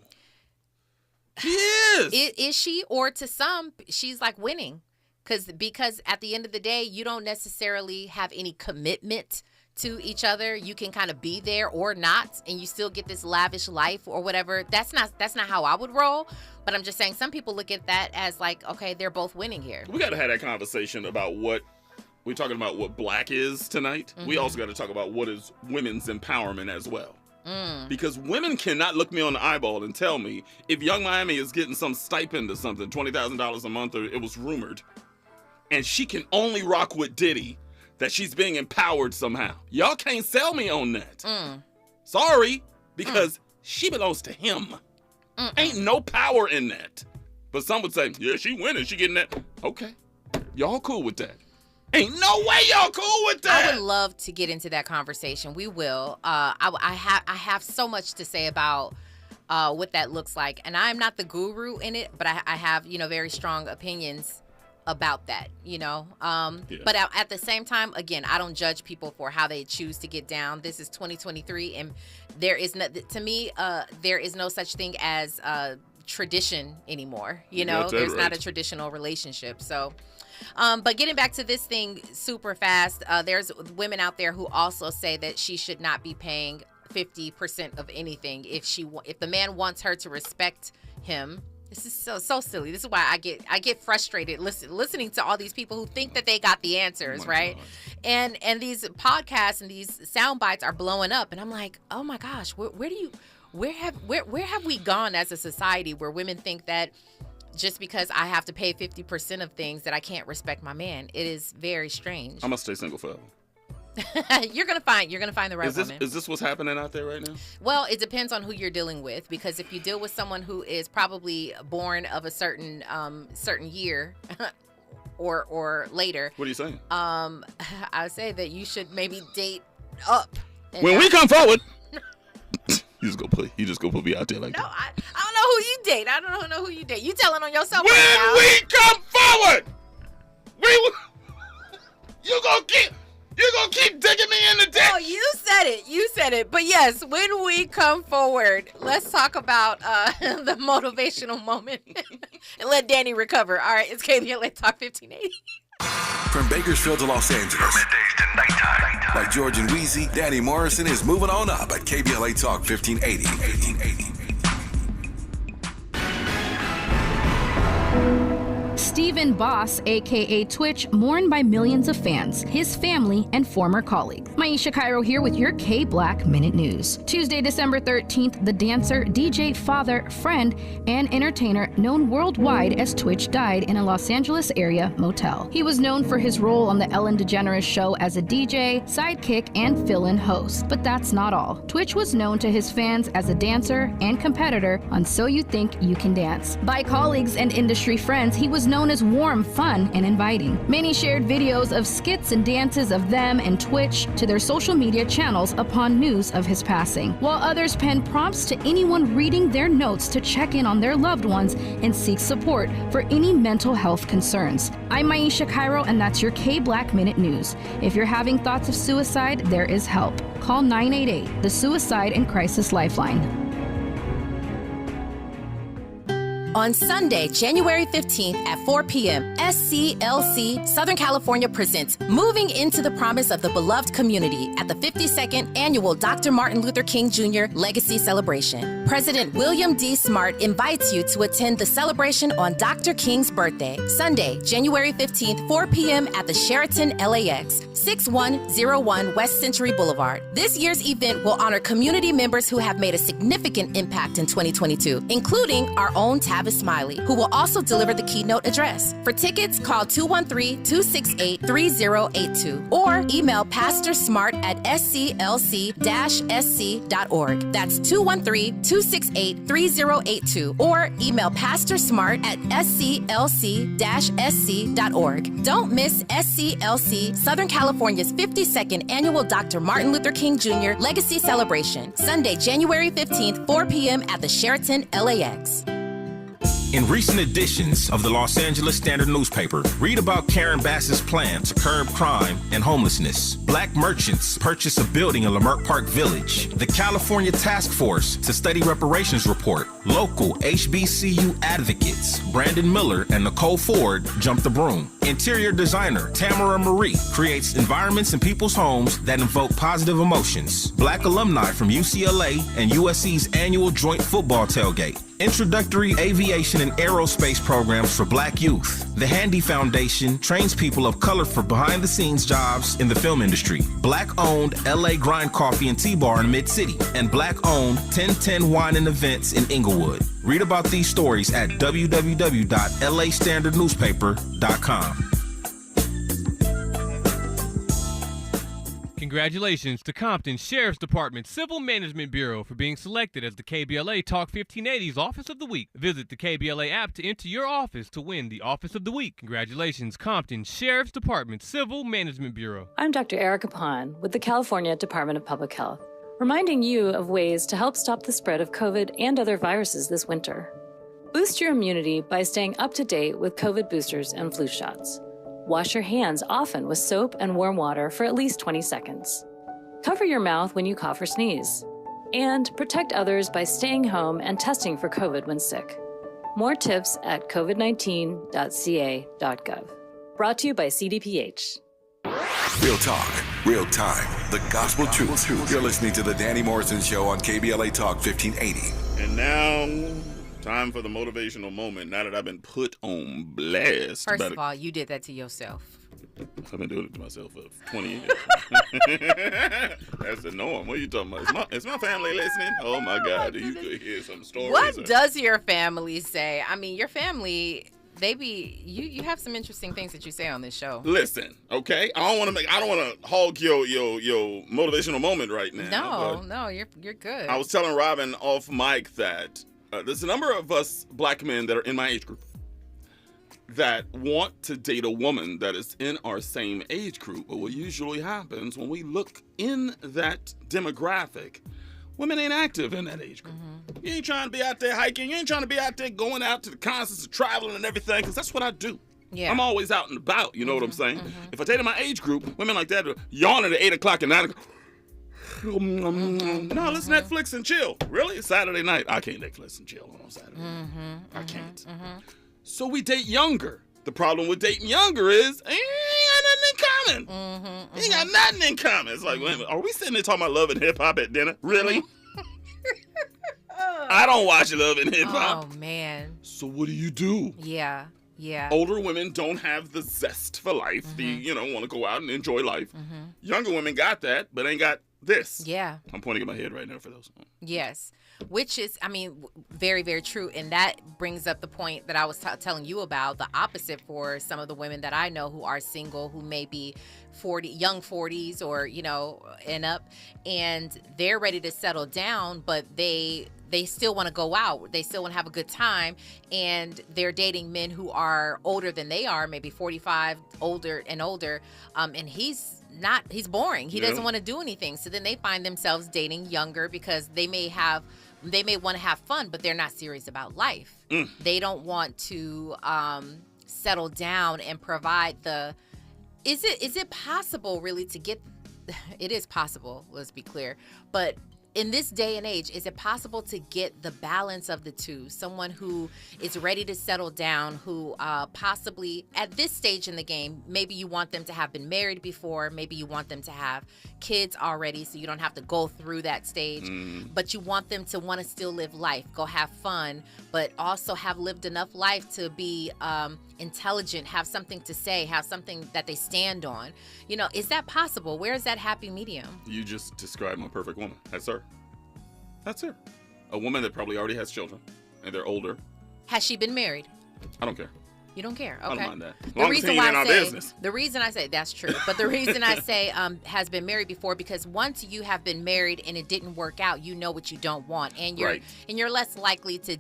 She is. Is she? Or to some, she's like winning. Because at the end of the day, you don't necessarily have any commitment to each other. You can kind of be there or not, and you still get this lavish life or whatever. That's not how I would roll. But I'm just saying, some people look at that as like, okay, they're both winning here. We got to have that conversation about what we're talking about. What black is tonight. We also got to talk about what is women's empowerment as well. Because women cannot look me on the eyeball and tell me if Young Miami is getting some stipend or something, $20,000 a month, or it was rumored, and she can only rock with Diddy, that she's being empowered somehow. Y'all can't sell me on that. Sorry, because she belongs to him. Ain't no power in that. But some would say, yeah, she winning, she getting that. Okay, y'all cool with that? Ain't no way y'all cool with that. I would love to get into that conversation. We will. I have so much to say about what that looks like, and I'm not the guru in it, but I have very strong opinions about that, but at the same time, again, I don't judge people for how they choose to get down. This is 2023, and there is no such thing as tradition anymore. There's right. not a traditional relationship. So but getting back to this thing super fast, there's women out there who also say that she should not be paying 50% of anything if the man wants her to respect him. This is so silly. This is why I get frustrated listening to all these people who think that they got the answers, right? God. And these podcasts and these sound bites are blowing up, and I'm like, oh my gosh, where have we gone as a society where women think that just because I have to pay 50% of things that I can't respect my man? It is very strange. I must stay single forever. You're gonna find the right woman. Is this what's happening out there right now? Well, it depends on who you're dealing with, because if you deal with someone who is probably born of a certain year or later. What are you saying? I would say that you should maybe date up. When we come forward, you just go put me out there like No, that. I don't know who you date. I don't know who you date. You telling on yourself When right now. we come forward, you gonna keep digging me in the dick. Oh, you said it. But yes, when we come forward, let's talk about the motivational moment and let Danny recover. All right, it's KBLA Talk 1580. From Bakersfield to Los Angeles. From middays to nighttime. Like George and Wheezy, Danny Morrison is moving on up at KBLA Talk 1580. Stephen Boss, aka Twitch, mourned by millions of fans, his family, and former colleagues. Maisha Cairo here with your K-Black Minute News. Tuesday, December 13th, the dancer, DJ, father, friend, and entertainer known worldwide as Twitch died in a Los Angeles area motel. He was known for his role on the Ellen DeGeneres show as a DJ, sidekick, and fill-in host. But that's not all. Twitch was known to his fans as a dancer and competitor on So You Think You Can Dance. By colleagues and industry friends, he was known as warm, fun, and inviting. Many shared videos of skits and dances of them and Twitch to their social media channels upon news of his passing, while others penned prompts to anyone reading their notes to check in on their loved ones and seek support for any mental health concerns. I'm Maisha Cairo, and that's your K-Black Minute News. If you're having thoughts of suicide, there is help. Call 988, the Suicide and Crisis Lifeline. On Sunday, January 15th at 4 p.m., SCLC Southern California presents Moving into the Promise of the Beloved Community at the 52nd Annual Dr. Martin Luther King Jr. Legacy Celebration. President William D. Smart invites you to attend the celebration on Dr. King's birthday, Sunday, January 15th, 4 p.m. at the Sheraton LAX, 6101 West Century Boulevard. This year's event will honor community members who have made a significant impact in 2022, including our own Tavis Smiley, who will also deliver the keynote address. For tickets, call 213-268-3082 or email pastorsmart@sclc-sc.org. That's 213-268-3082 or email pastorsmart@sclc-sc.org. Don't miss SCLC Southern California's 52nd Annual Dr. Martin Luther King Jr. Legacy Celebration, Sunday, January 15th, 4 p.m. at the Sheraton LAX. In recent editions of the Los Angeles Standard newspaper, read about Karen Bass's plan to curb crime and homelessness. Black merchants purchase a building in Leimert Park Village. The California Task Force to Study Reparations report. Local HBCU advocates Brandon Miller and Nicole Ford jump the broom. Interior designer Tamara Marie creates environments in people's homes that invoke positive emotions. Black alumni from UCLA and USC's annual joint football tailgate. Introductory aviation and aerospace programs for Black youth. The Handy Foundation trains people of color for behind-the-scenes jobs in the film industry. Black-owned LA Grind Coffee and Tea Bar in Mid-City. And Black-owned 1010 Wine and Events in Inglewood. Read about these stories at www.lastandardnewspaper.com. Congratulations to Compton Sheriff's Department Civil Management Bureau for being selected as the KBLA Talk 1580's Office of the Week. Visit the KBLA app to enter your office to win the Office of the Week. Congratulations, Compton Sheriff's Department Civil Management Bureau. I'm Dr. Erica Pahn with the California Department of Public Health, reminding you of ways to help stop the spread of COVID and other viruses this winter. Boost your immunity by staying up to date with COVID boosters and flu shots. Wash your hands often with soap and warm water for at least 20 seconds. Cover your mouth when you cough or sneeze. And protect others by staying home and testing for COVID when sick. More tips at covid19.ca.gov. Brought to you by CDPH. Real talk, real time, the gospel truth. You're listening to the Danny Morrison Show on KBLA Talk 1580. And now, time for the motivational moment. Now that I've been put on blast. First of all, you did that to yourself. I've been doing it to myself for 20 years. That's the norm. What are you talking about? Is my family listening? Oh, my God. You could hear some stories. What does your family say? I mean, your family, you have some interesting things that you say on this show. Listen, okay? I don't want to hog your motivational moment right now. No, you're good. I was telling Robin off mic that there's a number of us black men that are in my age group. that want to date a woman that is in our same age group. But what usually happens when we look in that demographic, women ain't active in that age group. You ain't trying to be out there hiking. You ain't trying to be out there going out to the concerts and traveling and everything, because that's what I do. Yeah. I'm always out and about, you know what I'm saying? If I dated my age group, women like that are yawning at 8 o'clock and 9 o'clock. No, let's Netflix and chill. Really? Saturday night. I can't Netflix and chill on Saturday. I can't. So we date younger. The problem with dating younger is ain't got nothing in common. Ain't got nothing in common. It's like, wait a minute, are we sitting there talking about love and hip hop at dinner? Really? I don't watch Love and Hip Hop. Oh, man. So what do you do? Yeah. Older women don't have the zest for life. Want to go out and enjoy life. Younger women got that, but ain't got this. Yeah. I'm pointing at my head right now for those. Yes. Which is, very, very true. And that brings up the point that I was telling you about, the opposite for some of the women that I know who are single, who may be young 40s or, and up, and they're ready to settle down, but they still want to go out. They still want to have a good time. And they're dating men who are older than they are, maybe 45, older. And he's boring. He doesn't want to do anything. So then they find themselves dating younger because they may want to have fun, but they're not serious about life. They don't want to settle down and provide is it possible really to get, it is possible, let's be clear, but in this day and age, is it possible to get the balance of the two? Someone who is ready to settle down, who possibly at this stage in the game, maybe you want them to have been married before, maybe you want them to have kids already so you don't have to go through that stage, but you want them to want to still live life, go have fun, but also have lived enough life to be intelligent, have something to say, have something that they stand on. Is that possible? Where is that happy medium? You just described my perfect woman. That's her. That's her. A woman that probably already has children, and they're older. Has she been married? I don't care. You don't care? Okay. I don't mind that. As long as he ain't in our business. The reason I say that's true, but the reason I say has been married before, because once you have been married and it didn't work out, you know what you don't want, and you're less likely to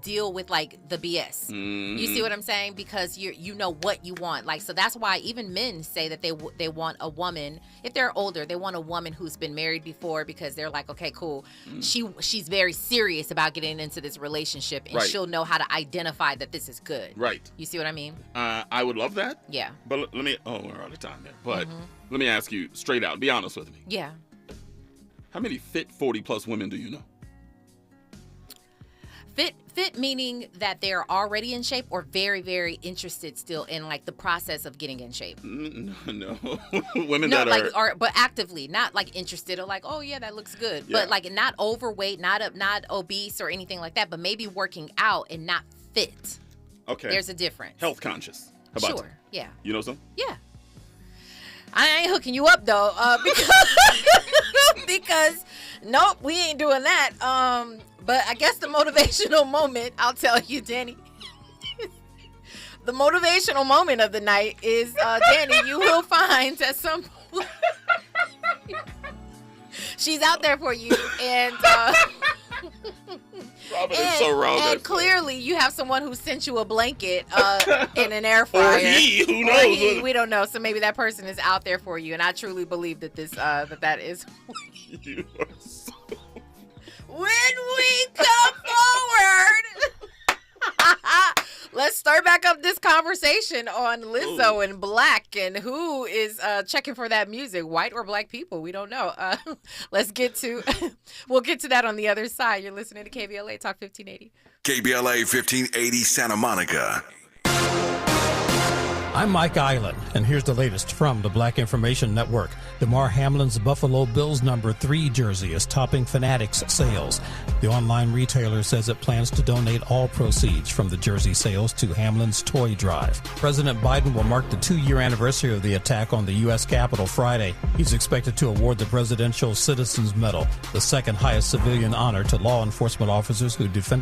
deal with like the BS. You see what I'm saying? Because you know what you want. Like, so that's why even men say that they want a woman, if they're older, they want a woman who's been married before, because they're like, okay, cool. She's very serious about getting into this relationship, and she'll know how to identify that this is good. Right. You see what I mean? I would love that. Yeah. But we're out of time there. But let me ask you straight out, be honest with me. Yeah. How many fit 40 plus women do you know? Fit meaning that they're already in shape, or very, very interested still in like the process of getting in shape? No. Women that are but actively, not like interested or like, oh yeah, that looks good. Yeah. But like not overweight, not obese or anything like that, but maybe working out and not fit. Okay. There's a difference. Health conscious. How about Sure. Yeah. You know some? Yeah. I ain't hooking you up though, because nope, we ain't doing that. But I guess the motivational moment, I'll tell you, Danny. The motivational moment of the night is, Danny, you will find at some point she's out there for you, and Robin is so wrong. And clearly, you have someone who sent you a blanket in an air fryer. Or he, who knows? We don't know. So maybe that person is out there for you, and I truly believe that this that is. You are so. When we come forward, let's start back up this conversation on Lizzo and Black, and who is checking for that music, white or black people? We don't know. We'll get to that on the other side. You're listening to KBLA Talk 1580. KBLA 1580 Santa Monica. I'm Mike Island, and here's the latest from the Black Information Network. Damar Hamlin's Buffalo Bills number 3 jersey is topping Fanatics sales. The online retailer says it plans to donate all proceeds from the jersey sales to Hamlin's Toy Drive. President Biden will mark the 2-year anniversary of the attack on the U.S. Capitol Friday. He's expected to award the Presidential Citizens Medal, the second highest civilian honor to law enforcement officers who defended